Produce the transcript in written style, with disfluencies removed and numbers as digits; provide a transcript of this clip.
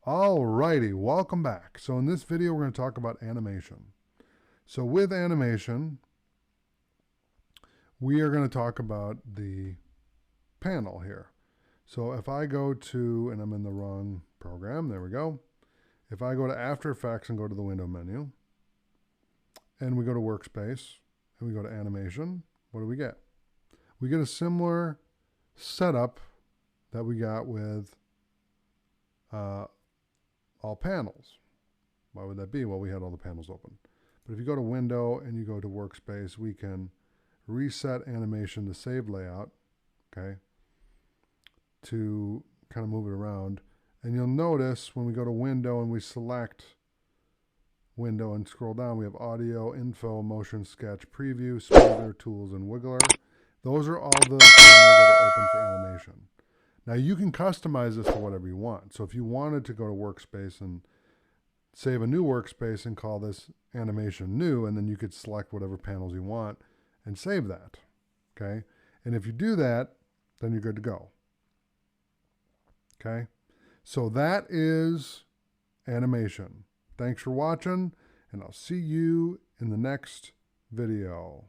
Alrighty, welcome back. So in this video, we're going to talk about animation. So with animation, we are going to talk about the panel here. So if I go to, and I'm in the wrong program, there we go. If I go to AfterEffects and go to the window menu, and we go to Workspace, and we go to animation, what do we get? We get a similar setup that we got with all panels. Why would that be? Well, we had all the panels open. But if you go to Window and you go to Workspace, we can reset animation to save layout, okay, to kind of move it around. And you'll notice when we go to Window and we select Window and scroll down, we have Audio, Info, Motion, Sketch, Preview, Smoother, Tools, and Wiggler. Those are all the panels that are open for animation. Now you can customize this to whatever you want. So if you wanted to go to Workspace and save a new workspace and call this animation new, and then you could select whatever panels you want and save that, okay? And if you do that, then you're good to go, okay? So that is animation. Thanks for watching, and I'll see you in the next video.